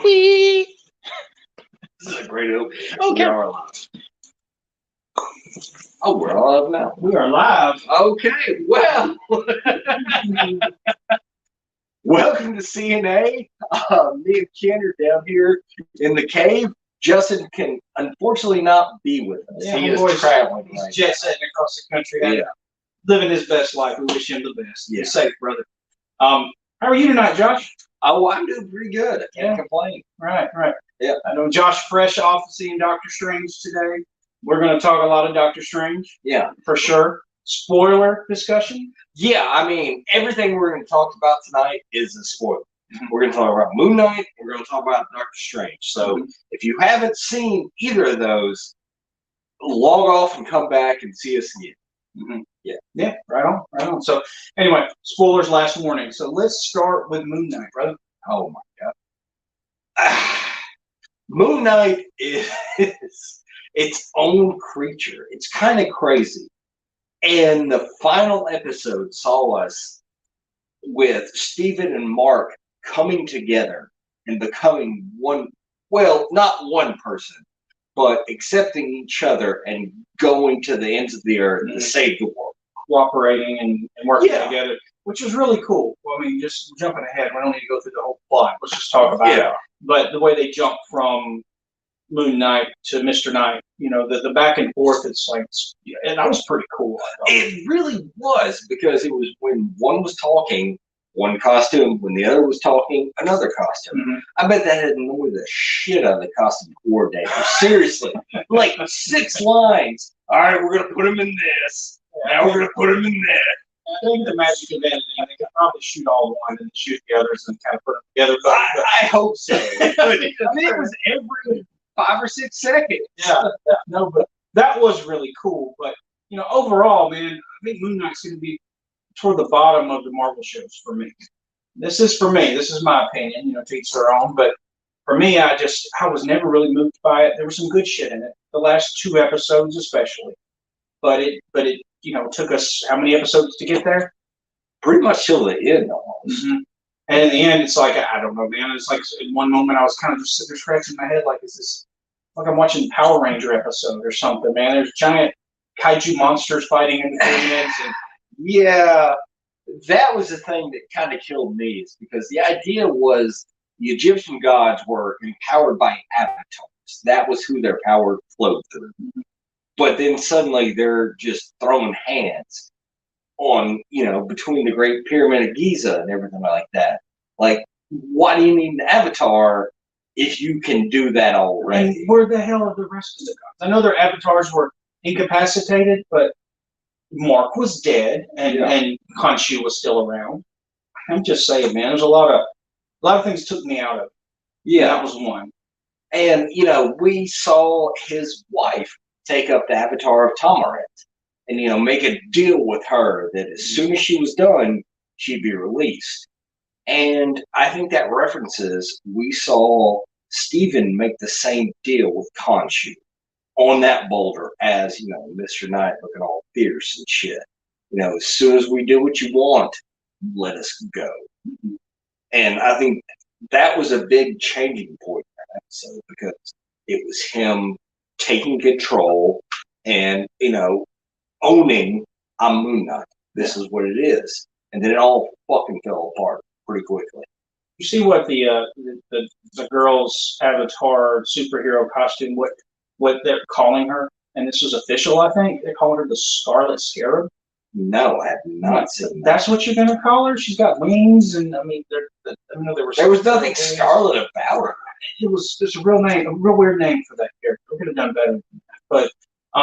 Wee. This is a great opening. Okay. We are live. Oh, we're live now. We are live. Okay, well, welcome to CNA. Me and Ken are down here in the cave. Justin can unfortunately not be with us. Yeah, he is traveling. He's jet setting across the country. Yeah. Living his best life. We wish him the best. Yeah. Be safe, brother. How are you tonight, Josh? Oh, I'm doing pretty good. I can't complain. Right. Yeah. I know Josh fresh off of seeing Doctor Strange today. We're going to talk a lot of Doctor Strange. Yeah. For sure. Spoiler discussion? Yeah, I mean, everything we're going to talk about tonight is a spoiler. We're going to talk about Moon Knight. We're going to talk about Doctor Strange. So if you haven't seen either of those, log off and come back and see us again. Yeah, right on. So anyway, spoilers last warning. So let's start with Moon Knight, brother. Oh my God. Moon Knight is its own creature. It's kind of crazy. And the final episode saw us with Stephen and Mark coming together and becoming one, well, not one person, but accepting each other and going to the ends of the earth to save the world. Cooperating and working together, which was really cool. Well, I mean, just jumping ahead, we don't need to go through the whole plot. Let's just talk about it. But the way they jump from Moon Knight to Mr. Knight, you know, the back and forth, it's like, and that was pretty cool. It really was, because it was when one was talking, one costume, when the other was talking, another costume. I bet that had annoyed the shit out of the costume coordinator. Seriously. Like 6 lines. All right, we're going to put him in this. Now we're going to put him in there. I think the magic of editing, they could probably shoot all one and shoot the others and kind of put them together. But I hope so. I mean, it was every 5 or 6 seconds. No, but that was really cool. But, you know, overall, man, I think Moon Knight's going to be toward the bottom of the Marvel shows for me. This is for me. This is my opinion, you know, to each their own. But for me, I was never really moved by it. There was some good shit in it. The last 2 episodes especially. But it you know, took us how many episodes to get there? Pretty much till the end almost. And in the end, it's like, I don't know, man. It's like in one moment I was kind of just sitting there scratching my head like, is this like I'm watching Power Ranger episode or something, man? There's giant kaiju monsters fighting in the pyramids. And yeah, that was the thing that kind of killed me, is because the idea was the Egyptian gods were empowered by avatars. That was who their power flowed through. But then suddenly they're just throwing hands on, you know, between the Great Pyramid of Giza and everything like that. Like, why do you need an avatar if you can do that already? And where the hell are the rest of the gods? I know their avatars were incapacitated, but Mark was dead and Khonshu was still around. I'm just saying, man, there's a lot of things took me out of it. Yeah, that was one. And, you know, we saw his wife take up the avatar of Tamaret and, you know, make a deal with her that as soon as she was done, she'd be released. And I think that references, we saw Stephen make the same deal with Khonshu on that boulder as, you know, Mr. Knight looking all fierce and shit. You know, as soon as we do what you want, let us go. And I think that was a big changing point in that episode, because it was him taking control and, you know, owning, I'm Moon Knight. This is what it is. And then it all fucking fell apart pretty quickly. You see what the girl's avatar superhero costume, what they're calling her, and this was official, I think. They're calling her the Scarlet Scarab. No, I have not seen that. That's what you're gonna call her? She's got wings, and I mean, there was nothing scarlet about her. There's a real name, a real weird name for that character. We could have done better than that. But I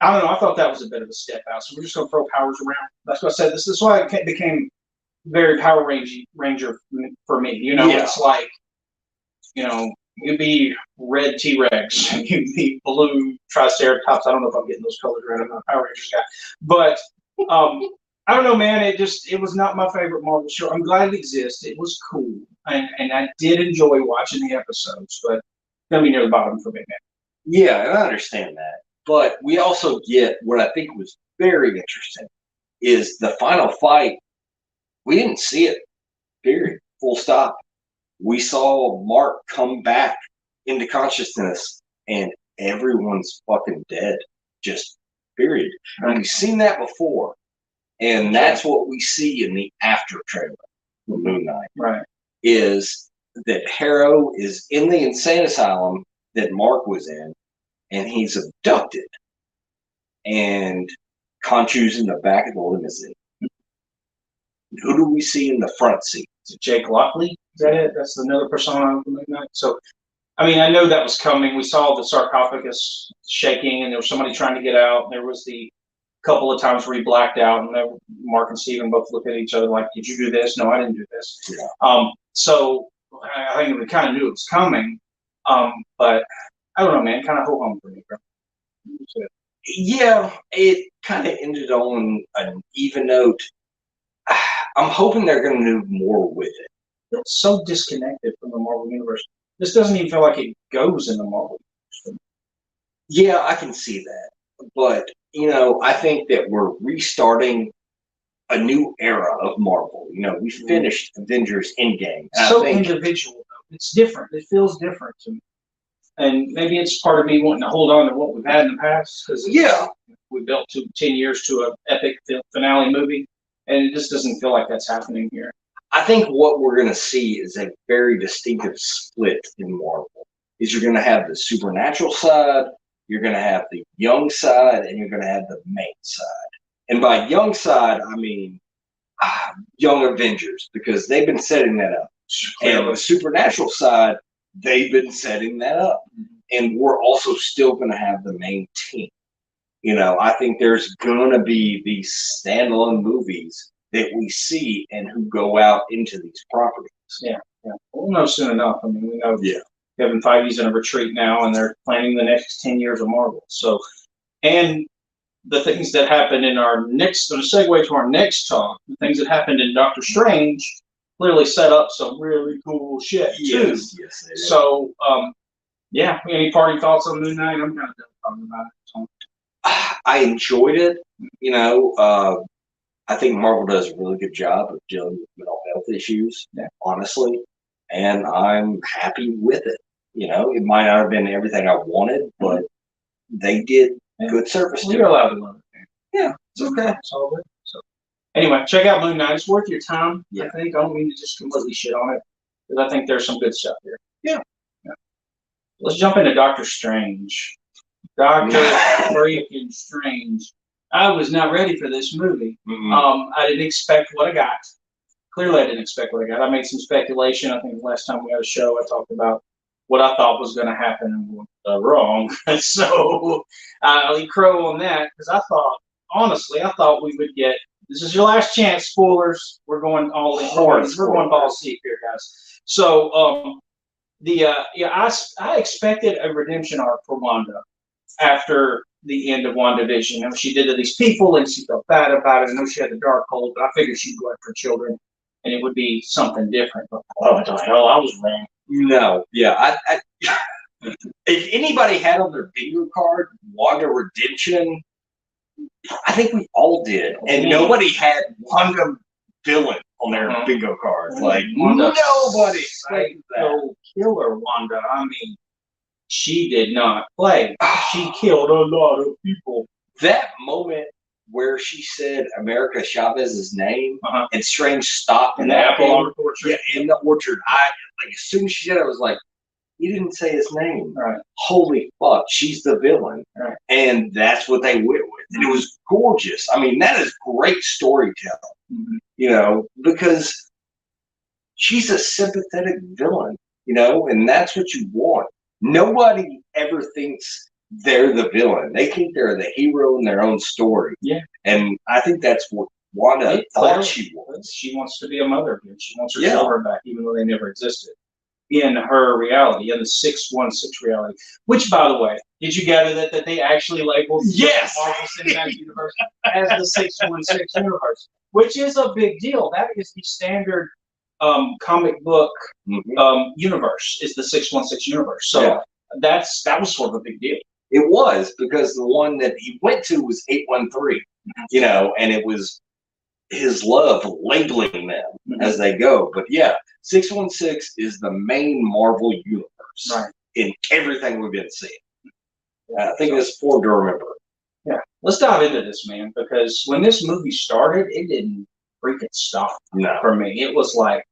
don't know. I thought that was a bit of a step out. So we're just gonna throw powers around. That's what I said. This is why it became very Power Ranger for me. You know, it's like, you know, you'd be red T-Rex, you'd be blue Triceratops. I don't know if I'm getting those colors right. I'm not a Power Rangers guy, but I don't know, man. It was not my favorite Marvel show. I'm glad it exists. It was cool, and I did enjoy watching the episodes, but it's gonna be near the bottom for me, man. Yeah, and I understand that, but we also get what I think was very interesting is the final fight. We didn't see it. Period. Full stop. We saw Mark come back into consciousness, and everyone's fucking dead. Just period. And we've seen that before, and that's what we see in the after trailer for Moon Knight. Right. Is that Harrow is in the insane asylum that Mark was in, and he's abducted. And Khonshu's in the back of the limousine. Who do we see in the front seat? Is it Jake Lockley? Is that it? That's another persona of the Moon Knight. So, I mean, I know that was coming. We saw the sarcophagus shaking, and there was somebody trying to get out. There was the couple of times where he blacked out, and Mark and Steven both look at each other like, "Did you do this? No, I didn't do this." Yeah. So I think we kind of knew it was coming, but I don't know, man. Kind of ho hum for me, bro. Yeah, it kind of ended on an even note. I'm hoping they're going to do more with it. It's so disconnected from the Marvel Universe. This doesn't even feel like it goes in the Marvel Universe. Yeah, I can see that. But, I think that we're restarting a new era of Marvel. We finished Avengers Endgame. So individual, though. It's different. It feels different to me. And maybe it's part of me wanting to hold on to what we've had in the past, because we built 10 years to an epic finale movie, and it just doesn't feel like that's happening here. I think what we're going to see is a very distinctive split in Marvel. Is you're going to have the supernatural side, you're going to have the young side, and you're going to have the main side. And by young side, I mean young Avengers, because they've been setting that up. And the supernatural side, they've been setting that up. And we're also still going to have the main team. I think there's going to be these standalone movies that we see and who go out into these properties. Yeah. We'll know soon enough. I mean, we know Kevin Feige's in a retreat now, and they're planning the next 10 years of Marvel. So, and the things that happened in our next, to segue to our next talk, the things that happened in Doctor Strange clearly set up some really cool shit too. Yes. So, any parting thoughts on Moon Knight? I'm kind of done talking about it. So. I enjoyed it. I think Marvel does a really good job of dealing with mental health issues, honestly, and I'm happy with it. It might not have been everything I wanted, but they did good service to it. You're allowed to love it. Yeah, it's okay. It's all good. So, anyway, check out Moon Knight. It's worth your time. Yeah. I think I don't mean to just completely shit on it, because I think there's some good stuff here. Yeah. Let's jump into Doctor Strange. Doctor freaking Strange. I was not ready for this movie. I didn't expect what I got. Clearly, I didn't expect what I got. I made some speculation. I think the last time we had a show, I talked about what I thought was going to happen and was wrong. So I'll eat crow on that, because I thought we would get. This is your last chance. Spoilers. We're going all in. We're going balls deep here, guys. So I expected a redemption arc for Wanda after the end of WandaVision. She did to these people, and she felt bad about it. I know she had the dark hold, but I figured she'd go after children, and it would be something different. But what the hell, I was wrong. No, yeah. If anybody had on their bingo card Wanda Redemption, I think we all did, and nobody had Wanda villain on their bingo card. Like nobody. Psycho killer Wanda. I mean, she did not play. She killed a lot of people. That moment where she said America Chavez's name and Strange stopped in the apple orchard. Yeah, in the orchard. As soon as she said it, I was like, he didn't say his name. Right. Holy fuck, she's the villain. Right. And that's what they went with. And it was gorgeous. I mean, that is great storytelling. Because she's a sympathetic villain, and that's what you want. Nobody ever thinks they're the villain. They think they're the hero in their own story. Yeah. And I think that's what Wanda thought she was. She wants to be a mother again. She wants her children back, even though they never existed. In her reality, in the 616 reality. Which, by the way, did you gather that they actually labeled the Marvel Cinematic Universe as the 616 universe? Which is a big deal. That is the standard comic book universe, is the 616 universe. So that was sort of a big deal. It was, because the one that he went to was 813, and it was his love labeling them as they go. But yeah, 616 is the main Marvel universe in everything we've been seeing. I think it's important to remember. Yeah, let's dive into this, man, because when this movie started, it didn't freaking stop for me. It was like,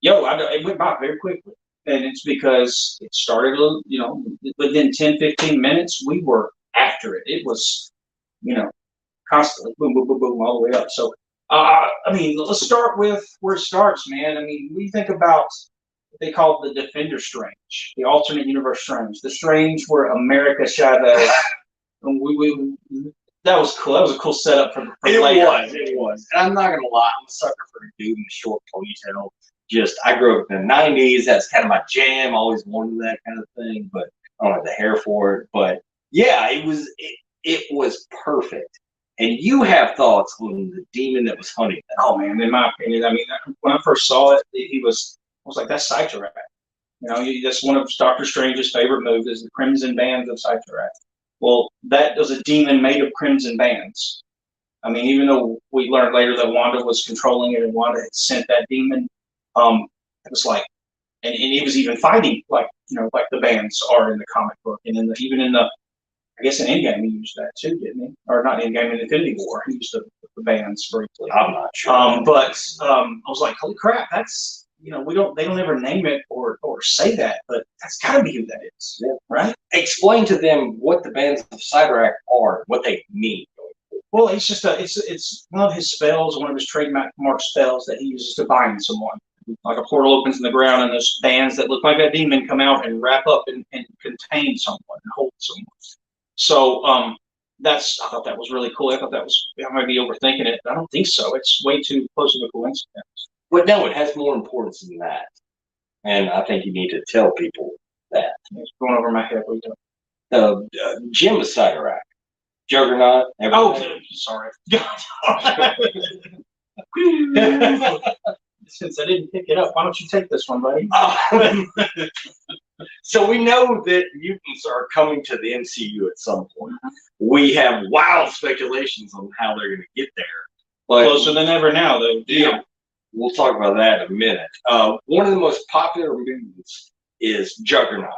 yo, it went by very quickly. And it's because it started, you know, within 10, 15 minutes, we were after it. It was, you know, constantly boom, boom, boom, boom, all the way up. So, I mean, let's start with where it starts, man. I mean, we think about what they call the Defender Strange, the alternate universe Strange, the Strange where America Chavez. And that was cool. That was a cool setup for later. It was. And I'm not gonna lie, I'm a sucker for a dude in a short ponytail. Just I grew up in the '90s. That's kind of my jam. I always wanted that kind of thing, but I don't have the hair for it. But yeah, it was perfect. And you have thoughts on the demon that was hunting them. Oh man, in my opinion, I mean, when I first saw it, I was like, that's Cyttorak. You know, that's one of Doctor Strange's favorite moves is the Crimson Bands of Cyttorak. Well, that was a demon made of crimson bands. I mean, even though we learned later that Wanda was controlling it and Wanda had sent that demon, it was like, and it was even fighting like, you know, like the bands are in the comic book. And even in the, I guess in Endgame he used that too, didn't he? Or not Endgame, in Infinity War, he used the bands briefly. I'm not sure. But I was like, holy crap, that's, you know, they don't ever name it or say that, but that's got to be who that is, right? Explain to them what the bands of Cyttorak are, what they mean. Well, it's just it's one of his spells, one of his trademark spells that he uses to bind someone. Like a portal opens in the ground, and those bands that look like that demon come out and wrap up and contain someone and hold someone. So I thought that was really cool. I thought I might be overthinking it, but I don't think so. It's way too close of a coincidence. But no, it has more importance than that. And I think you need to tell people that. It's going over my head. What are you doing? Jim of Cyttorak. Juggernaut. Oh, sorry. Since I didn't pick it up, why don't you take this one, buddy? So we know that mutants are coming to the MCU at some point. We have wild speculations on how they're going to get there. But closer than ever now, though. Yeah. We'll talk about that in a minute. One of the most popular mutants is Juggernaut,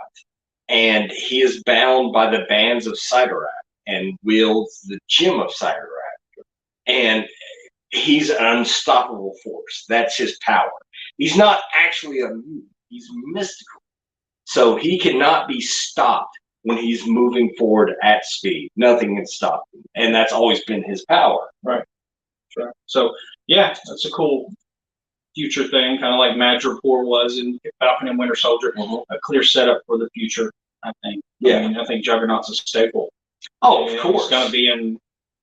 and he is bound by the bands of Cyttorak and wields the gem of Cyttorak. And he's an unstoppable force. That's his power. He's not actually a mutant. He's mystical. So he cannot be stopped when he's moving forward at speed. Nothing can stop him. And that's always been his power. Right. Sure. So, yeah, that's a cool future thing, kind of like Madripoor was in Falcon and Winter Soldier. A clear setup for the future, I think. Yeah. I mean, I think Juggernaut's a staple. Oh, of course. It's going to be in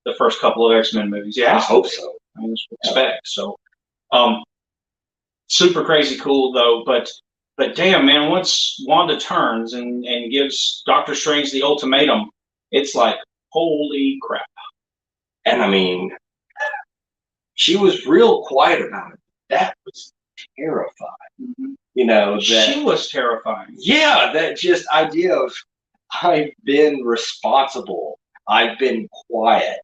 the first couple of X-Men movies. Yeah, I hope so. I mean, expect. So, super crazy cool, though. But damn, man, once Wanda turns and gives Doctor Strange the ultimatum, it's like, holy crap. And I mean, she was real quiet about it. That was terrifying. You know, that she was terrifying. Yeah, that just idea of I've been responsible. I've been quiet.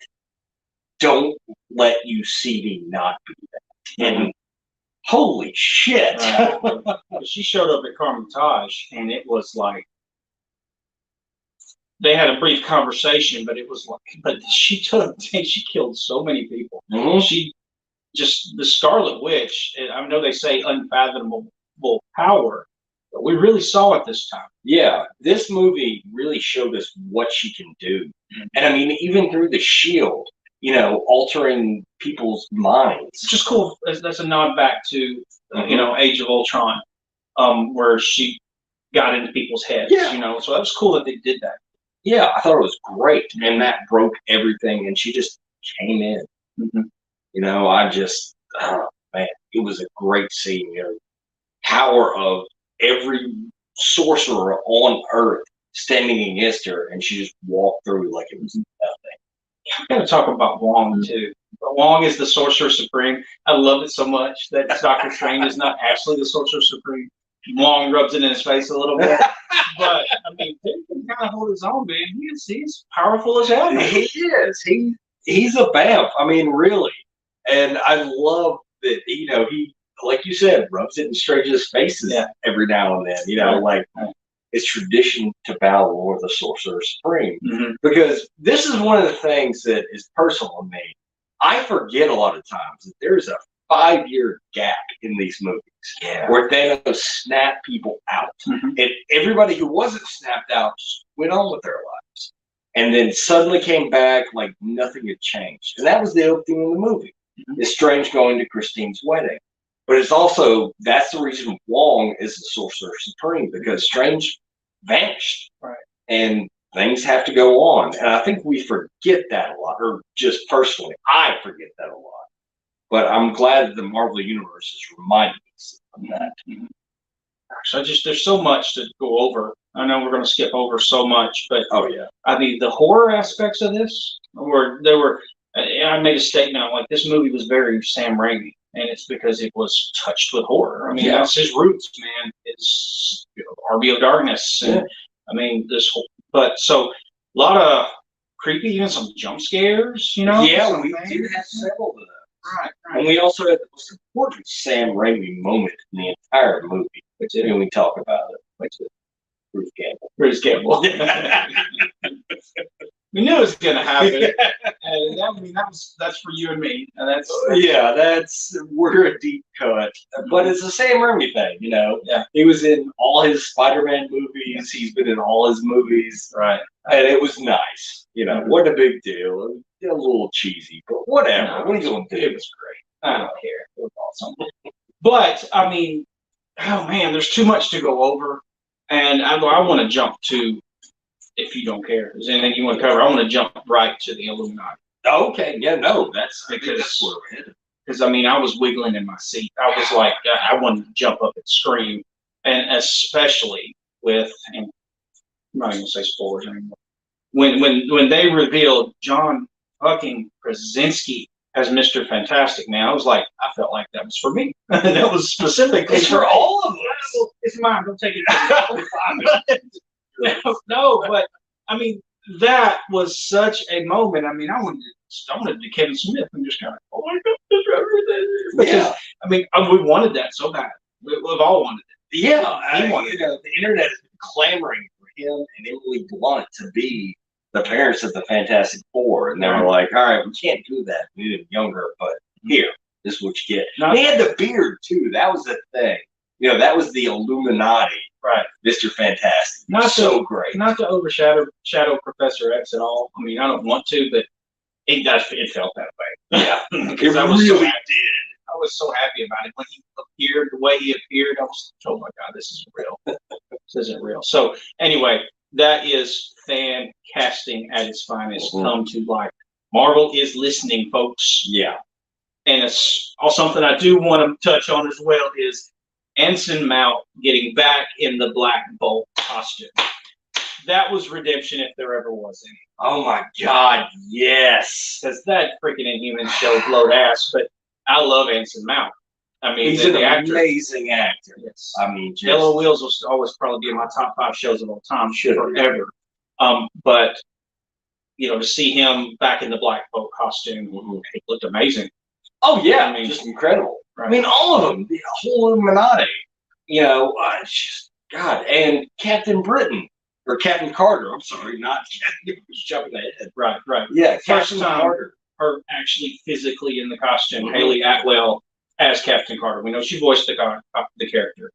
Don't let you see me not be that. And holy shit. She showed up at Carmitage, and it was like, they had a brief conversation, but it was like, but she killed so many people. She just, the Scarlet Witch, I know they say unfathomable power, but we really saw it this time. Yeah, this movie really showed us what she can do. And I mean, even through the shield, you know, altering people's minds. It's just cool. That's a nod back to, you know, Age of Ultron, where she got into people's heads, you know, so that was cool that they did that. Yeah, I thought it was great. And that broke everything, and she just came in. You know, oh man, it was a great scene. You know, power of every sorcerer on Earth standing against her, and she just walked through like it was nothing. I'm going to talk about Wong too. Wong is the Sorcerer Supreme. I love it so much that Doctor Strange is not actually the Sorcerer Supreme. Wong rubs it in his face a little bit, but I mean, he can kind of hold his own, man. He's powerful as hell. He is. He's a vamp. I mean, really. And I love that, he, like you said, rubs it in strangers' faces every now and then. It's tradition to bow before the Sorcerer Supreme. Mm-hmm. Because this is one of the things that is personal to me. I forget a lot of times that there's a 5-year gap in these movies where Thanos snapped people out. Mm-hmm. And everybody who wasn't snapped out just went on with their lives. And then suddenly came back like nothing had changed. And that was the opening of the movie. Mm-hmm. It's Strange going to Christine's wedding. But it's also, that's the reason Wong is the Sorcerer Supreme, because Strange vanished. Right. And things have to go on. And I think we forget that a lot, or just personally, I forget that a lot. But I'm glad that the Marvel Universe is reminding us of that. Mm-hmm. Gosh, there's so much to go over. I know we're going to skip over so much, but I mean, the horror aspects of this, I made a statement like this movie was very Sam Raimi, and it's because it was touched with horror. I mean, that's his roots, man. It's RBO Darkness, and I mean so a lot of creepy, even some jump scares. Yeah, we did have several of those. Right. And we also had the most important Sam Raimi moment in the entire movie, which is when we talk about it, which is Bruce Campbell. Bruce Campbell. We knew it was going to happen, and that's for you and me. And we're a deep cut, but it's a Sam Raimi thing, Yeah. He was in all his Spider-Man movies. He's been in all his movies, right? And it was nice, What a big deal. A little cheesy, but whatever. No, what are you going to do? It was great. I don't care. It was awesome. But I mean, oh man, there's too much to go over, and I want to jump to. If you don't care, is there anything you want to cover? I want to jump right to the Illuminati. Okay, yeah, no, that's where we're headed. Because I mean, I was wiggling in my seat. I was like, I wanted to jump up and scream, and especially with, and I'm not even gonna say spoilers anymore. When they revealed John fucking Krasinski as Mr. Fantastic, man, I was like, I felt like that was for me. That was specifically for all of us. It's mine. Don't take it. No, but I mean, that was such a moment. I mean, I wanted to Kevin Smith and just kind of, oh my God, because I mean, we wanted that so bad. We've all wanted it. Yeah, the internet has been clamoring for him and Emily Blunt to be the parents of the Fantastic Four, and they were like, all right, we can't do that. We need him younger, but here, this is what you get. And he had the beard too. That was the thing. That was the Illuminati. Right, Mr. Fantastic. Great. Not to overshadow Professor X at all. I mean, I don't want to, but it felt that way. Yeah, because I was so happy. I was so happy about it when he appeared the way he appeared. I was, oh my God, this isn't real. This isn't real. So anyway, that is fan casting at its finest. Come to life. Marvel is listening, folks. Yeah, and it's also something I do want to touch on as well is Anson Mount getting back in the Black Bolt costume. That was redemption if there ever was any. Oh my God, yes. Because that freaking Inhuman show blowed ass, but I love Anson Mount. I mean, he's an amazing actor. Yes. I mean, Yellow Wheels will always probably be in my top 5 shows of all time, forever. But to see him back in the Black Bolt costume, he looked amazing. Oh yeah, I mean, just incredible. Right. I mean, all of them, the whole Illuminati. It's just God, and Captain Britain or Captain Carter. I'm sorry, not Captain. Jumping ahead. Right. Yeah, Captain Carter. Her actually physically in the costume. Haley Atwell as Captain Carter. We know she voiced the character,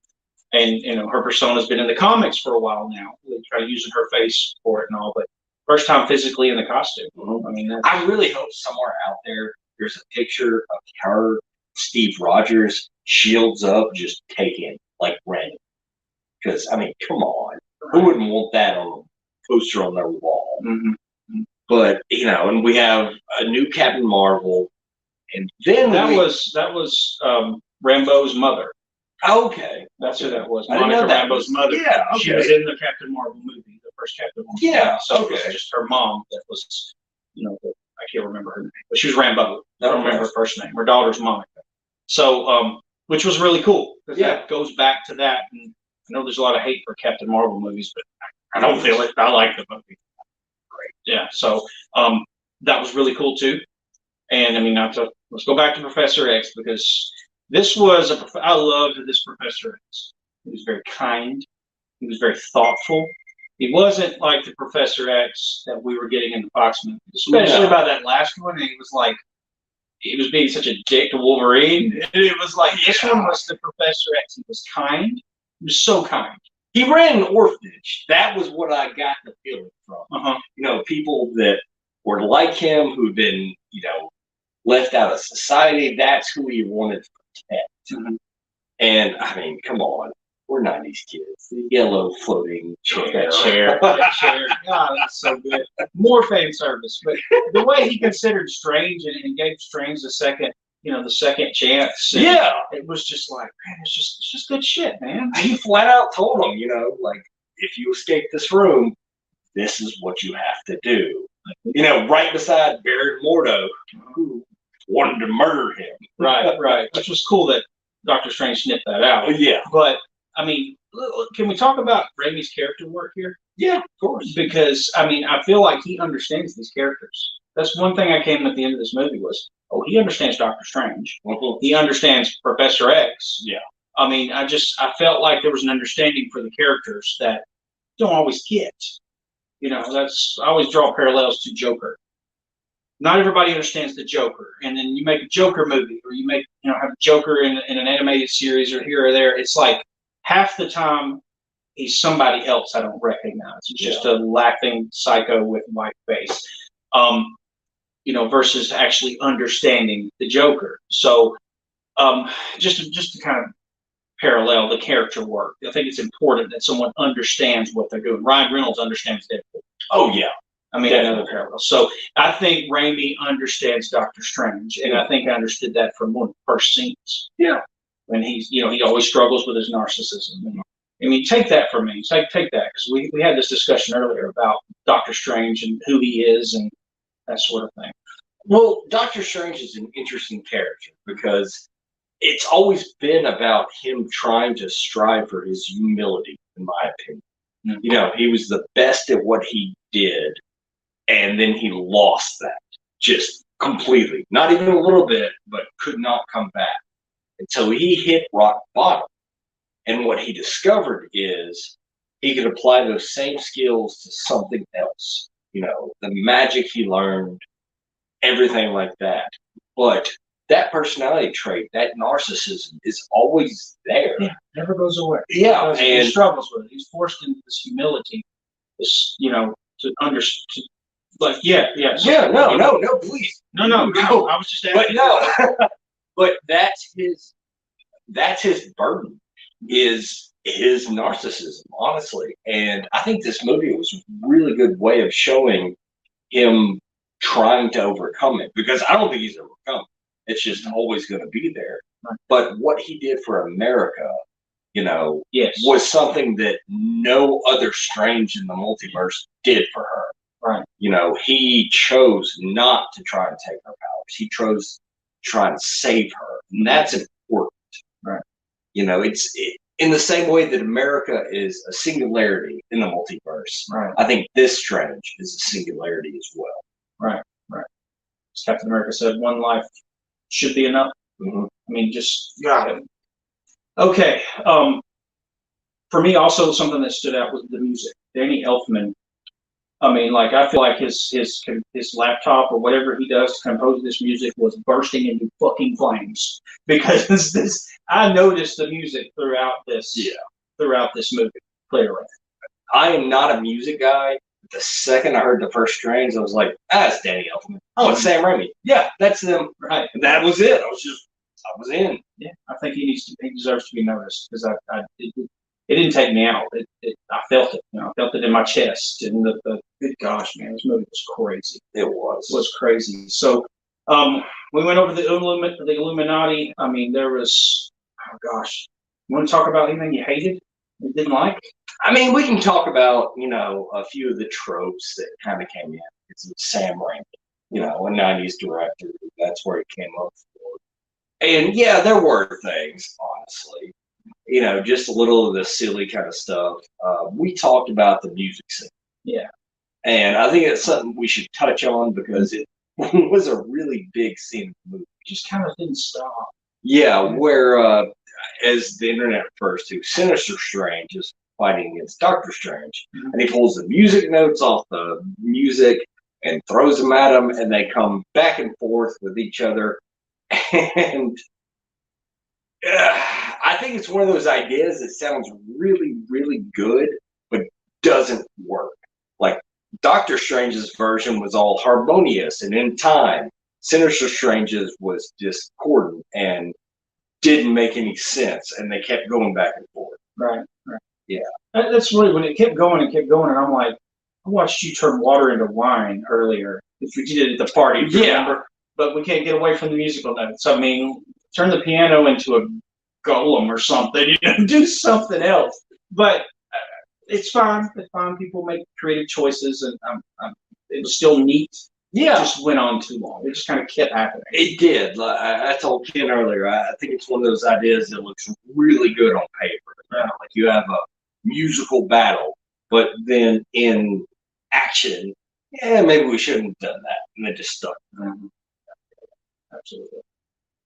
and her persona's been in the comics for a while now. They try using her face for it and all, but first time physically in the costume. I mean, I really hope somewhere out there's a picture of her. Steve Rogers, shields up, just taken like random. Because I mean, come on, who wouldn't want that on a poster on their wall? But and we have a new Captain Marvel, and then that was Rambo's mother. Okay, that's who that was. Monica Rambo's mother. Yeah, okay. She was in the Captain Marvel movie, the first Captain Marvel. Yeah, so it was just her mom that was, I can't remember her name, but she was Rambo. I don't remember her first name. Her daughter's Monica. So, which was really cool. That goes back to that. And I know there's a lot of hate for Captain Marvel movies, but I don't feel it. I like the movie. Great. Yeah. So, that was really cool too. And I mean, not to let's go back to Professor X, because this was I loved this Professor X. He was very kind. He was very thoughtful. He wasn't like the Professor X that we were getting in the Fox movie, especially by that last one. And he was like, he was being such a dick to Wolverine. And it was like, this one was the Professor X. He was kind. He was so kind. He ran an orphanage. That was what I got the feeling from. You know, people that were like him, who'd been, you know, left out of society. That's who he wanted to protect. And I mean, come on, we're '90s kids. The yellow floating chair. That chair. God, that's so good. More fan service, but the way he considered Strange and gave Strange the second chance. It was just like, man, it's just good shit, man. He flat out told him, you know, like, if you escape this room, this is what you have to do. You know, right beside Baron Mordo, who wanted to murder him. Right. Which was cool that Doctor Strange sniffed that out. Yeah. But, I mean, can we talk about Raimi's character work here? Yeah, of course. Because, I mean, I feel like he understands these characters. That's one thing I came at the end of this movie was, he understands Doctor Strange. He understands Professor X. Yeah. I mean, I felt like there was an understanding for the characters that you don't always get. You know, I always draw parallels to Joker. Not everybody understands the Joker, and then you make a Joker movie, or you make, have a Joker in an animated series, or here or there. It's like half the time he's somebody else I don't recognize. He's just a laughing psycho with white face. Versus actually understanding the Joker. So, just to kind of parallel the character work, I think it's important that someone understands what they're doing. Ryan Reynolds understands Deadpool. Oh yeah, I mean, another parallel. So I think Raimi understands Doctor Strange, and I think I understood that from one of the first scenes. Yeah, when he's, he always struggles with his narcissism. And, I mean, take that from me. Take that, because we had this discussion earlier about Doctor Strange and who he is and that sort of thing. Well, Doctor Strange is an interesting character because it's always been about him trying to strive for his humility, in my opinion. Mm-hmm. You know, he was the best at what he did, and then he lost that just completely. Not even a little bit, but could not come back until he hit rock bottom. And what he discovered is he could apply those same skills to something else. You know, the magic he learned, everything like that. But that personality trait, that narcissism, is always there. Yeah, never goes away. Yeah, and he struggles with it. He's forced into this humility, this, to understand. Like, no, please. No. I was just asking. But no, but that's his burden, is his narcissism, honestly. And I think this movie was a really good way of showing him trying to overcome it, because I don't think he's overcome it. It's just always going to be there. Right. But what he did for America, was something that no other Strange in the multiverse did for her. Right. He chose not to try and take her powers. He chose to try and save her. And that's important. Right. It's in the same way that America is a singularity in the multiverse. Right. I think this Strange is a singularity as well. Right. As Captain America said, one life should be enough. Mm-hmm. I mean, just got it. Okay. For me, also something that stood out was the music. Danny Elfman. I mean, I feel like his laptop or whatever he does to compose this music was bursting into fucking flames, because I noticed the music throughout this movie, clearly. I am not a music guy. The second I heard the first Strange, I was like, it's Danny Elfman. Oh, it's Sam Raimi. Yeah, that's them. Right. And that was it. I was in. Yeah, I think he deserves to be noticed, because it didn't take me out. I felt it. I felt it in my chest. And the good gosh, man, this movie was crazy. It was crazy. So, we went over the Illuminati. I mean, there was, oh gosh, you want to talk about anything you hated, you didn't like? I mean, we can talk about, a few of the tropes that kind of came in. It's Sam Raimi, a 90s director. That's where he came up for. And yeah, there were things, honestly. Just a little of the silly kind of stuff. We talked about the music scene. Yeah. And I think it's something we should touch on, because it was a really big scene in the movie. just kind of didn't stop. Yeah, where as the internet refers to, Sinister Strange is fighting against Doctor Strange, and he pulls the music notes off the music and throws them at him, and they come back and forth with each other. And I think it's one of those ideas that sounds really, really good, but doesn't work. Like Doctor Strange's version was all harmonious and in time. Sinister Strange's was discordant and didn't make any sense, and they kept going back and forth. Right. Yeah. That's really when it kept going, and I'm like, I watched you turn water into wine earlier, which we did at the party, remember? But we can't get away from the musical notes. I mean, turn the piano into a golem or something, do something else. But it's fine. It's fine. People make creative choices, and it was still neat. Yeah. It just went on too long. It just kind of kept happening. It did. I told Ken earlier, I think it's one of those ideas that looks really good on paper. Like you have a musical battle, but then in action, maybe we shouldn't have done that. And they just stuck. Absolutely.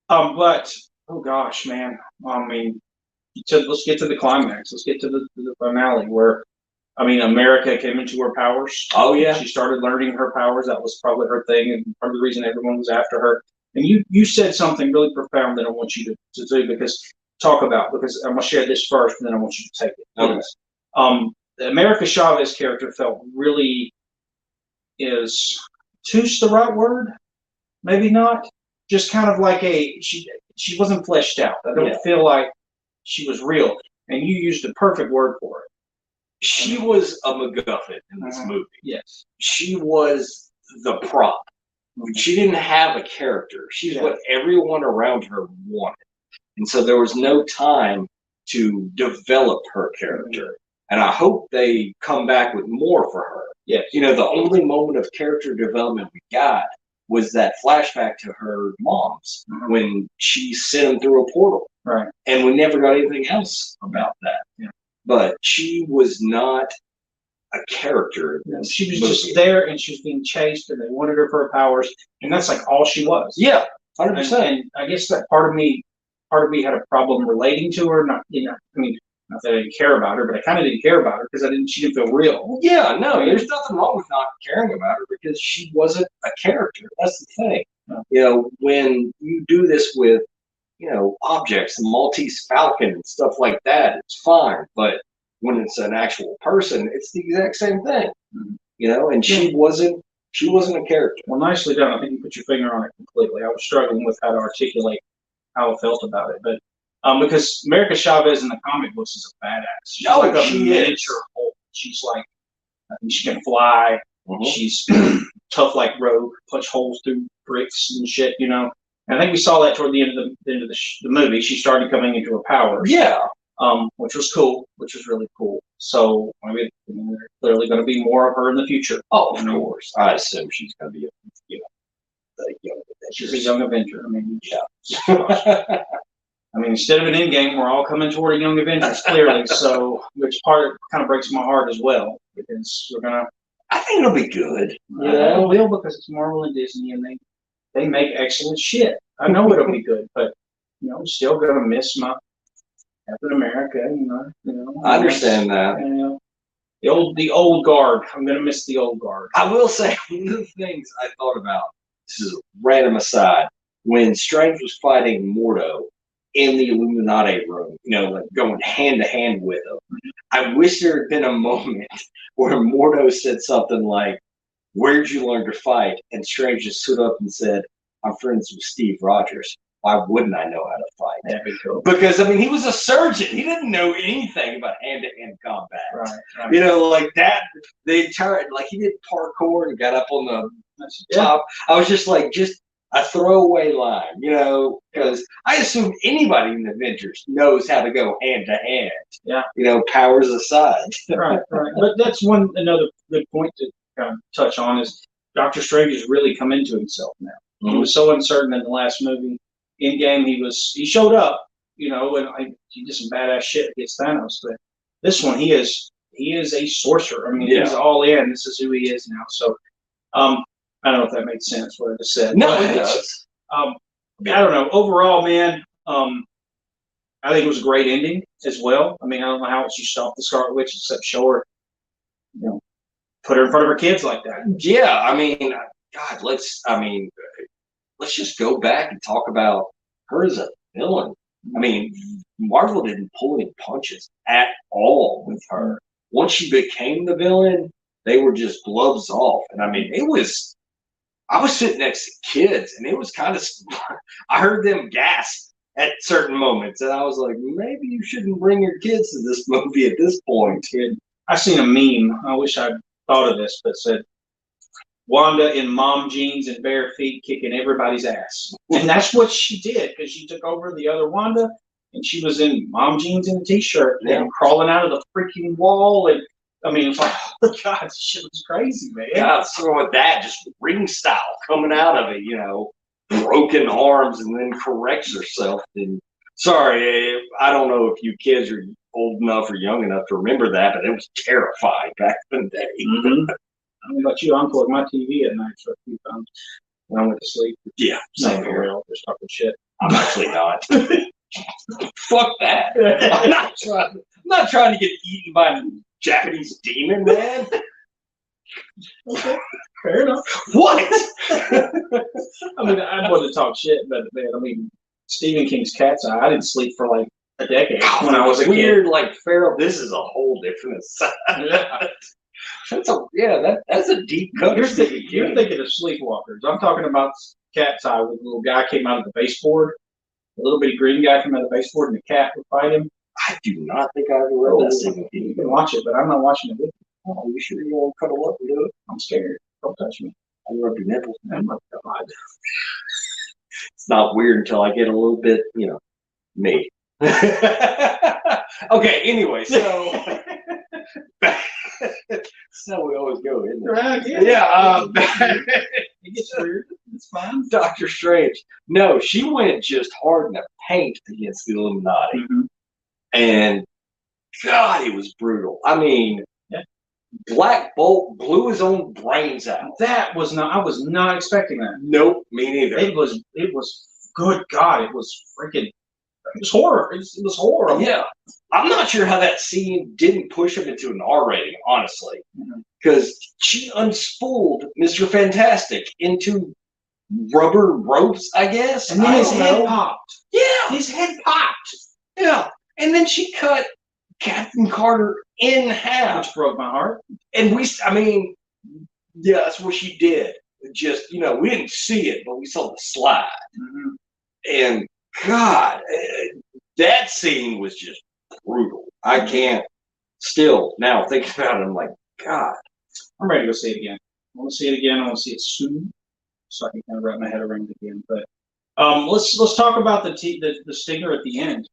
But, oh gosh, man. I mean, let's get to the climax. Let's get to the finale where, I mean, America came into her powers. Oh, yeah. She started learning her powers. That was probably her thing, and part of the reason everyone was after her. And you said something really profound that I want you to do, because I'm going to share this first, and then I want you to take it. Okay. The America Chavez character felt really, is touche the right word? Maybe not. Just kind of like she wasn't fleshed out. I don't feel like she was real. And you used the perfect word for it. She was a MacGuffin in this movie. Yes. She was the prop. She didn't have a character. She's what everyone around her wanted. And so there was no time to develop her character. And I hope they come back with more for her. Yes. You know, the only moment of character development we got was that flashback to her mom's when she sent him through a portal. Right. And we never got anything else about that. Yeah. But she was not a character. She was just there, and she was being chased, and they wanted her for her powers, and that's like all she was. Yeah, 100%. And I guess that part of me had a problem relating to her. Not, I mean, not that I didn't care about her, but I kind of didn't care about her because she didn't feel real. Yeah, no, there's nothing wrong with not caring about her because she wasn't a character. That's the thing. Yeah. You know, when you do this with, objects, the Maltese Falcon and stuff like that, it's fine. But when it's an actual person, it's the exact same thing. And she wasn't a character. Well, nicely done. I think you put your finger on it completely. I was struggling with how to articulate how I felt about it, but because America Chavez in the comic books is a badass. She's like a miniature Hulk. She's like, I think she can fly. She's tough like Rogue, punch holes through bricks and shit. And I think we saw that toward the end of the movie. She started coming into her powers. Yeah. Which was cool. Which was really cool. So I mean, there's clearly going to be more of her in the future. Oh, of course. I assume she's going to be, the young Avenger. She's a young Avenger. I mean, yeah. I mean, instead of an Endgame, we're all coming toward a Young Avengers, clearly. So, which kind of breaks my heart as well, because we're gonna. I think it'll be good. Yeah, it will, because it's Marvel and Disney, and they make excellent shit. I know it'll be good, but I'm still gonna miss my Captain America. I understand that. The old guard. I'm gonna miss the old guard. I will say one of the things I thought about. This is a random aside. When Strange was fighting Mordo in the Illuminati room, like going hand to hand with him, I wish there had been a moment where Mordo said something like, "Where'd you learn to fight?" And Strange just stood up and said, "I'm friends with Steve Rogers. Why wouldn't I know how to fight?" That'd be cool. Because he was a surgeon. He didn't know anything about hand-to-hand combat. Right. Like that. The entire he did parkour and got up on the top. I was just like, a throwaway line, because I assume anybody in the Avengers knows how to go hand to hand. Yeah. Powers aside. Right. But that's another good point to kind of touch on is Doctor Strange has really come into himself now. He was so uncertain in the last movie. Endgame, he showed up, and he did some badass shit against Thanos. But this one, he is a sorcerer. I mean, he's all in. This is who he is now. So, I don't know if that makes sense what I just said. No, it does. I don't know. Overall, man, I think it was a great ending as well. I mean, I don't know how else you stop the Scarlet Witch except show her, you know, put her in front of her kids like that. Yeah, I mean, God, let's just go back and talk about her as a villain. I mean, Marvel didn't pull any punches at all with her. Once she became the villain, they were just gloves off. And I mean, I was sitting next to kids and it was kind of, I heard them gasp at certain moments. And I was like, maybe you shouldn't bring your kids to this movie at this point. Kid, I seen a meme. I wish I'd thought of this, but said, Wanda in mom jeans and bare feet kicking everybody's ass. And that's what she did, because she took over the other Wanda and she was in mom jeans and a t-shirt and crawling out of the freaking wall. And I mean, it's like, oh God, this shit was crazy, man. God, so with that, just ring style coming out of it, broken arms and then corrects herself. And sorry, I don't know if you kids are old enough or young enough to remember that, but it was terrifying back in the day. Mm-hmm. I don't know about you, I unplugged my TV at night for a few times when I went to sleep. Yeah, same here. Just talking shit. I'm actually not. Fuck that. I'm not trying to get eaten by a Japanese demon, man. Okay, fair enough. What? I mean, I wanted to talk shit, but man, I mean, Stephen King's Cat's Eye, I didn't sleep for like a decade when I was a weird, kid. like feral. This is a whole different side. That's a deep cut. You're thinking of Sleepwalkers. I'm talking about Cat's Eye, where the little guy came out of the baseboard. The little bitty green guy came out of the baseboard, and the cat would fight him. I do not think I ever read that Stephen King. You can watch it, but I'm not watching it with you. Oh, you sure you won't cuddle up and do it? I'm scared. Don't touch me. I rub your nipples. Oh my God. It's not weird until I get a little bit, me. Okay, anyway, so so we always go, isn't it? Right, Yeah, it gets weird. It's fine. Doctor Strange. No, she went just hard in the paint against the Illuminati. Mm-hmm. And God, it was brutal. I mean, yeah. Black Bolt blew his own brains out. I was not expecting that. Nope, me neither. It was good God, it was freaking, it was horror. It was horror. Yeah. I'm not sure how that scene didn't push him into an R rating, honestly. Because she unspooled Mr. Fantastic into rubber ropes, I guess. And then his head popped. Yeah. His head popped. Yeah. And then she cut Captain Carter in half. Which broke my heart. And yeah, that's what she did. Just, we didn't see it, but we saw the slide. Mm-hmm. And God, that scene was just brutal. I can't still now think about it. I'm like, God. I'm ready to go see it again. I want to see it again. I want to see it soon, so I can kind of wrap my head around it again. But let's talk about the stinger at the end.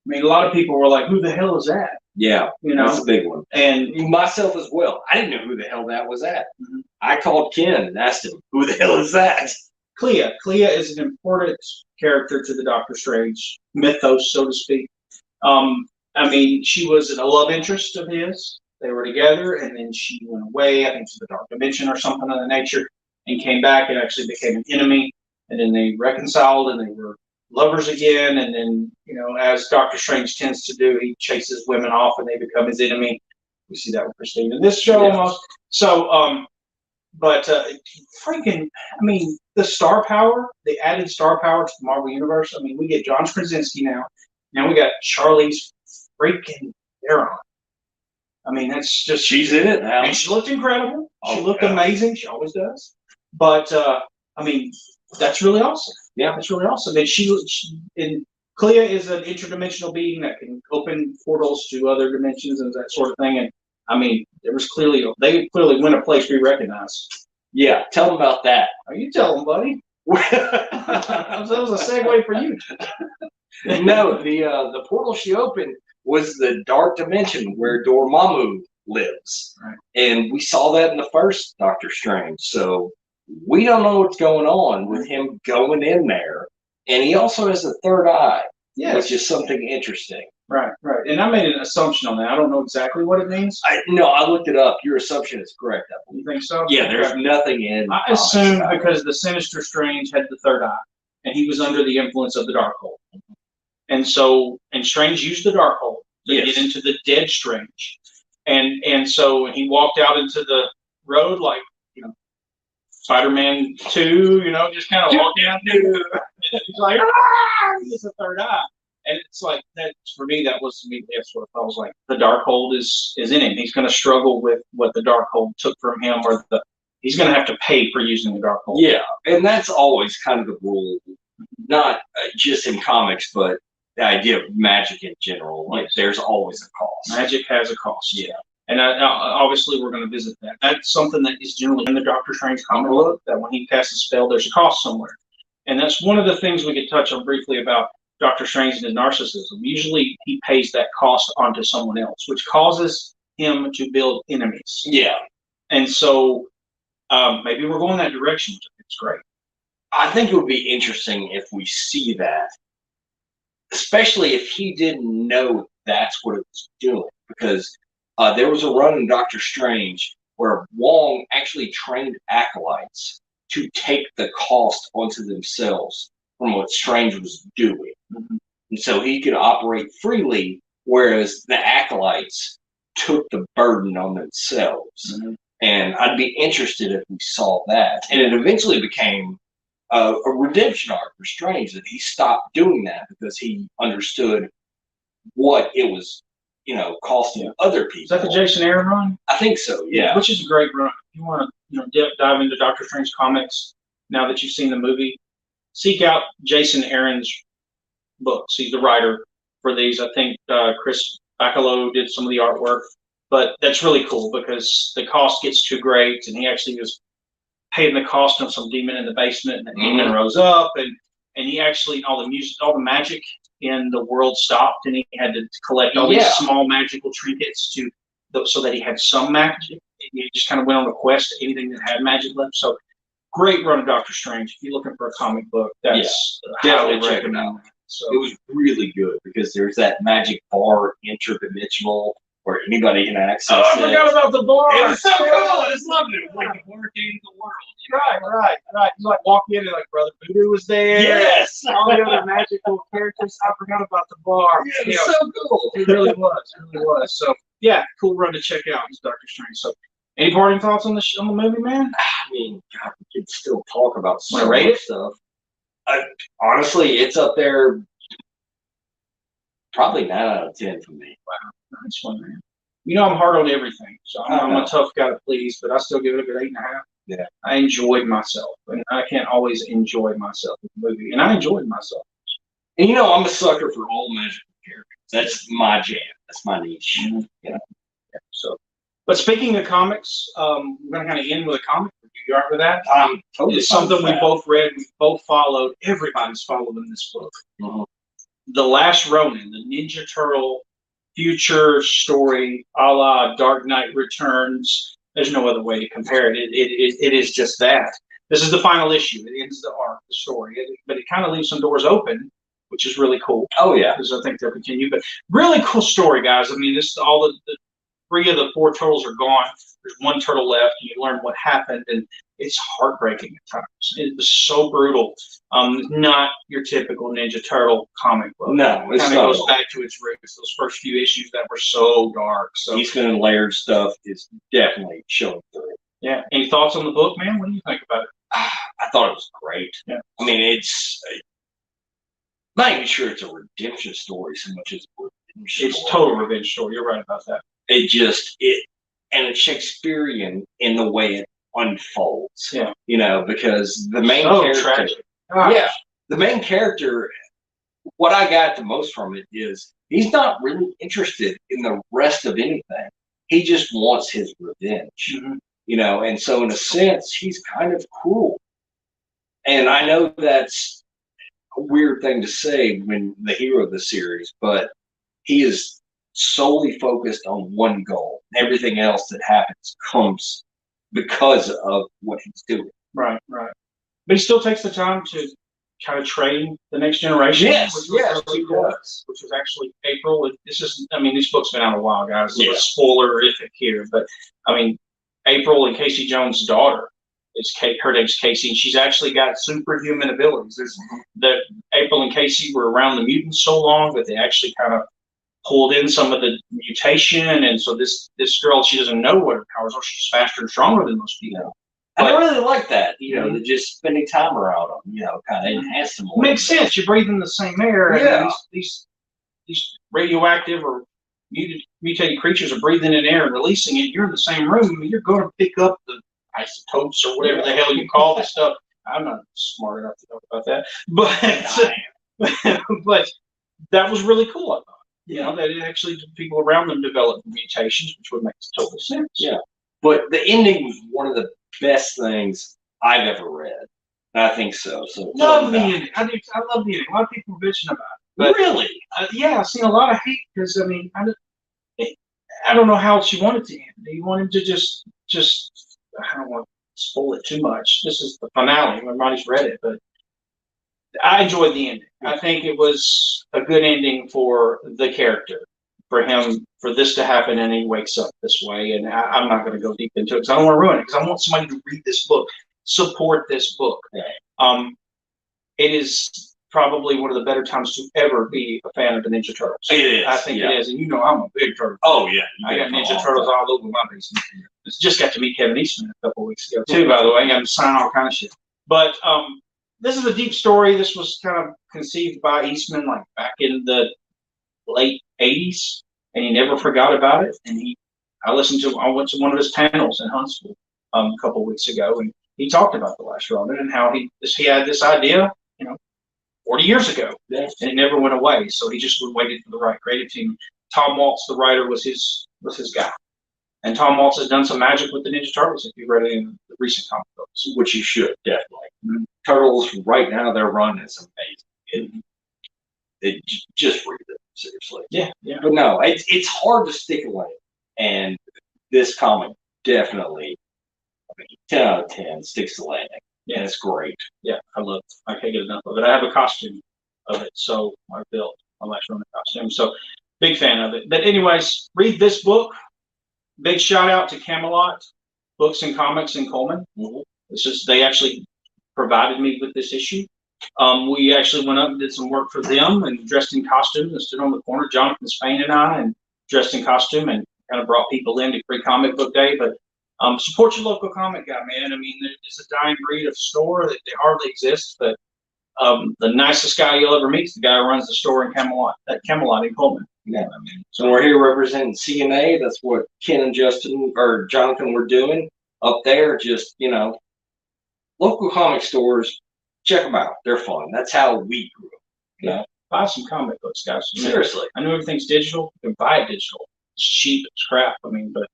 I mean, a lot of people were like, "Who the hell is that?" Yeah, that's a big one. And myself as well. I didn't know who the hell that was at. Mm-hmm. I called Ken and asked him, "Who the hell is that?" Clea is an important character to the Doctor Strange mythos, so to speak. I mean, she was a love interest of his. They were together, and then she went away, I think to the Dark Dimension or something of that nature, and came back and actually became an enemy. And then they reconciled, and they were lovers again. And then, as Doctor Strange tends to do, he chases women off, and they become his enemy. We see that with Christine in this show almost. So, freaking, I mean, the star power, the added star power to the Marvel Universe. I mean, we get John Krasinski now. Now we got Charlize freaking Theron. I mean, that's just... She's in it now. And she looked incredible. She looked amazing. She always does. But, I mean, that's really awesome. Yeah, that's really awesome. And Clea is an interdimensional being that can open portals to other dimensions and that sort of thing. And, I mean, they clearly went a place we recognize. Yeah, tell them about that. Oh, you tell them, buddy. That was a segue for you. No, the portal she opened was the dark dimension where Dormammu lives. Right. And we saw that in the first Doctor Strange. So we don't know what's going on with him going in there. And he also has a third eye, which is something interesting. Right. And I made an assumption on that. I don't know exactly what it means. No, I looked it up. Your assumption is correct. You think so? Yeah, there's nothing in. I assumed because the Sinister Strange had the third eye. and he was under the influence of the Darkhold. And so, and Strange used the Darkhold to get into the dead Strange. And so he walked out into the road like, you know, Spider-Man 2, you know, just kind of walking out there. And he's like, ah! He gets a third eye. And it's like, that for me, that was immediately, that's what I was like, the Darkhold is in him. He's going to struggle with what the Darkhold took from him, or he's going to have to pay for using the Darkhold. Yeah, and that's always kind of the rule, not just in comics, but the idea of magic in general. Like, there's always a cost. Magic has a cost. Yeah. And obviously, we're going to visit that. That's something that is generally in the Doctor Strange comic book, that when he casts a spell, there's a cost somewhere. And that's one of the things we could touch on briefly about Doctor Strange and his narcissism. Usually, he pays that cost onto someone else, which causes him to build enemies. Yeah. And so maybe we're going that direction, which I think is great. I think it would be interesting if we see that, especially if he didn't know that's what it was doing, because there was a run in Doctor Strange where Wong actually trained acolytes to take the cost onto themselves from what Strange was doing. Mm-hmm. And so he could operate freely, whereas the acolytes took the burden on themselves. Mm-hmm. And I'd be interested if we saw that. And it eventually became a redemption arc for Strange, that he stopped doing that because he understood what it was, you know, costing other people. Is that the Jason Aaron run? I think so, yeah. Which is a great run. If you want to, you know, dive into Doctor Strange comics now that you've seen the movie, seek out Jason Aaron's books. He's the writer for these. I think Chris Bacalo did some of the artwork, but that's really cool because the cost gets too great, and he actually was paying the cost of some demon in the basement, and the demon rose up, and he actually, all the music, all the magic in the world stopped, and he had to collect all these small magical trinkets so that he had some magic. He just kind of went on a quest to anything that had magic left. So great run of Doctor Strange. If you're looking for a comic book, that's highly recommended. So it was really good because there's that magic bar interdimensional where anybody can access it. I forgot about the bar. It was so cool. I just loved it. Like the worst game in the world. Right. You like walk in and like Brother Voodoo was there. Yes. All the other magical characters. I forgot about the bar. Yeah, it was so cool. It really was. So yeah, cool run to check out. It's Doctor Strange. So any parting thoughts on the movie, man? I mean, God, we could still talk about so much stuff. Honestly, it's up there. Probably 9 out of 10 for me. Wow, nice one, man. You know I'm hard on everything, so I'm a tough guy to please, but I still give it a good 8.5. Yeah, I enjoyed myself, and I can't always enjoy myself in the movie, and I enjoyed myself. And you know, I'm a sucker for all magical characters. That's my jam. That's my niche. Mm-hmm. Yeah. So, but speaking of comics, we're going to kind of end with a comic review. You all right with that? Totally. It's something we both read, we both followed. Everybody's followed in this book. Mm-hmm. The Last Ronin, the Ninja Turtle future story, a la Dark Knight Returns. There's no other way to compare it. It is just that. This is the final issue. It ends the arc, the story, but it kind of leaves some doors open, which is really cool. Oh yeah, because I think they'll continue. But really cool story, guys. I mean, this all the 3 of the 4 turtles are gone. There's 1 turtle left, and you learn what happened, and it's heartbreaking at times. It was so brutal. Not your typical Ninja Turtle comic book. No, it kind of goes back to its roots. Those first few issues that were so dark. So Eastman and Laird stuff is definitely showing through. Yeah. Any thoughts on the book, man? What do you think about it? I thought it was great. Yeah. I mean, it's not even sure it's a redemption story so much as a revenge story. It's total revenge story. You're right about that. And it's Shakespearean in the way it unfolds. Yeah. You know, because the main character. Yeah. The main character, what I got the most from it is he's not really interested in the rest of anything. He just wants his revenge. Mm-hmm. You know, and so in a sense, he's kind of cruel. And I know that's a weird thing to say when the hero of the series, but he is solely focused on one goal. Everything else that happens comes because of what he's doing. Right. But he still takes the time to kind of train the next generation. Yes, which was actually April. This book's been out a while, guys. So it's spoilerific here, but I mean, April and Casey Jones' daughter Her name's Casey, and she's actually got superhuman abilities. April and Casey were around the mutants so long that they actually kind of pulled in some of the mutation, and so this girl, she doesn't know what her powers are. She's faster and stronger than most people. And I really like that, that just spending time around them, kind of enhance them. Makes sense. You're breathing the same air. Yeah. And these radioactive or mutated creatures are breathing in air and releasing it. You're in the same room. You're going to pick up the isotopes or whatever the hell you call this stuff. I'm not smart enough to talk about that, but that was really cool. I thought, that it actually people around them developed mutations, which would make total sense. Yeah, but the ending was one of the best things I've ever read. I think so. So love the ending. I love the ending. A lot of people are bitching about it. But, really? Yeah, I've seen a lot of hate because I don't know how else you want it to end. Do you want him to just I don't want to spoil it too much. This is the finale. Everybody's read it, but I enjoyed the ending. I think it was a good ending for the character, for him, for this to happen, and he wakes up this way. And I'm not going to go deep into it because I don't want to ruin it. Because I want somebody to read this book, support this book. It is probably one of the better times to ever be a fan of the Ninja Turtles. It is. I think it is, and I'm a big turtle. Oh yeah, I got Ninja Turtles all over my basement. Just got to meet Kevin Eastman a couple of weeks ago too. By the way, I'm signing all kind of shit. But this is a deep story. This was kind of conceived by Eastman like back in the late '80s, and he never forgot about it. And I went to one of his panels in Huntsville a couple of weeks ago, and he talked about The Last Ronin and how he had this idea, 40 years ago, and it never went away. So he just waited for the right creative team. Tom Waltz, the writer, was his guy, and Tom Waltz has done some magic with the Ninja Turtles. If you've read any of the recent comic books, which you should definitely. Mm-hmm. Turtles right now, their run is amazing. It just read it seriously. Yeah. But no, it's hard to stick away, and this comic definitely, 10 out of 10 sticks to landing. Yeah, it's great. Yeah, I love it. I can't get enough of it. I have a costume of it, so I built my Last Ronin costume. So big fan of it. But anyways, read this book. Big shout out to Camelot Books and Comics in Coleman. Mm-hmm. They actually provided me with this issue. We actually went up and did some work for them and dressed in costumes and stood on the corner, Jonathan Spain and I, and dressed in costume and kind of brought people in to Free Comic Book Day. But support your local comic guy, man. I mean, it's a dying breed of store that they hardly exist, but the nicest guy you'll ever meet is the guy who runs the store in Camelot in Coleman. Yeah, I mean, so we're here representing CNA. That's what Ken and Jonathan were doing up there. Just, local comic stores, check them out. They're fun. That's how we grew up. Buy some comic books, guys. Seriously. I know everything's digital. You can buy it digital. It's cheap. It's crap. I mean, but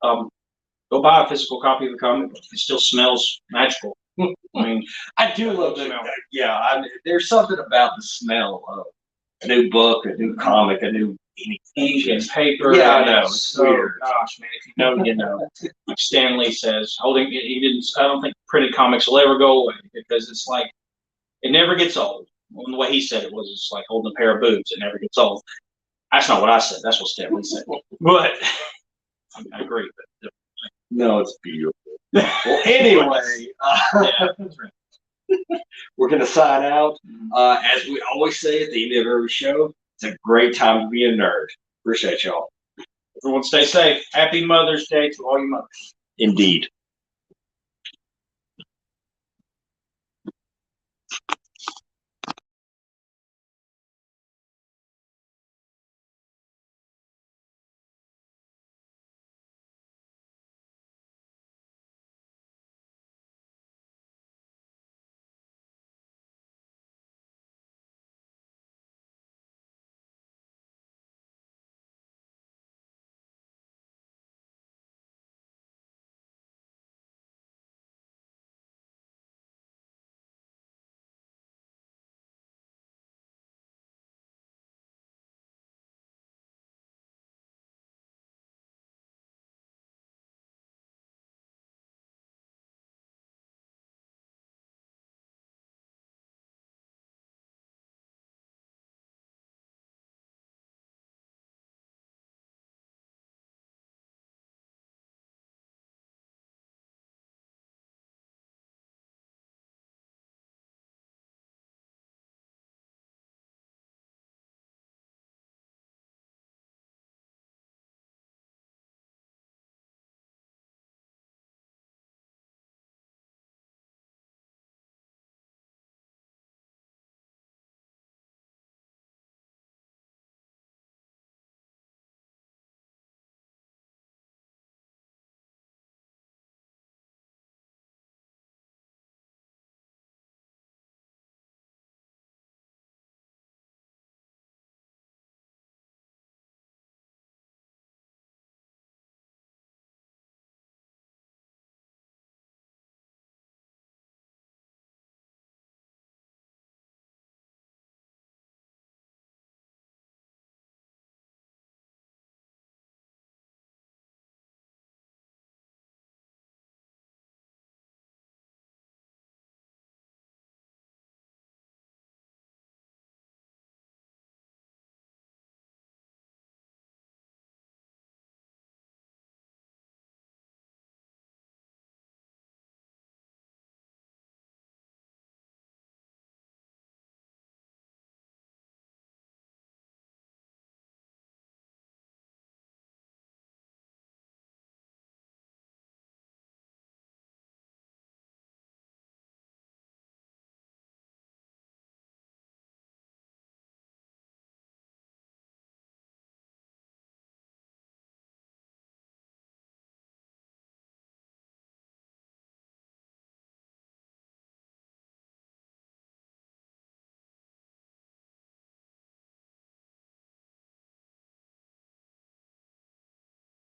go buy a physical copy of the comic book. It still smells magical. I mean, I do love the smell. Yeah, there's something about the smell of a new book, a new comic, a new ink and paper. Yeah, I know. It's so weird. Gosh, man, if you know, you know. Like Stan Lee says, I don't think printed comics will ever go away because it's like, it never gets old. Well, the way he said it was, it's like holding a pair of boots. It never gets old. That's not what I said. That's what Stan Lee said. But I agree. But, no, it's beautiful. Well, anyway, we're going to sign out. As we always say at the end of every show, it's a great time to be a nerd. Appreciate y'all. Everyone stay safe. Happy Mother's Day to all you mothers. Indeed.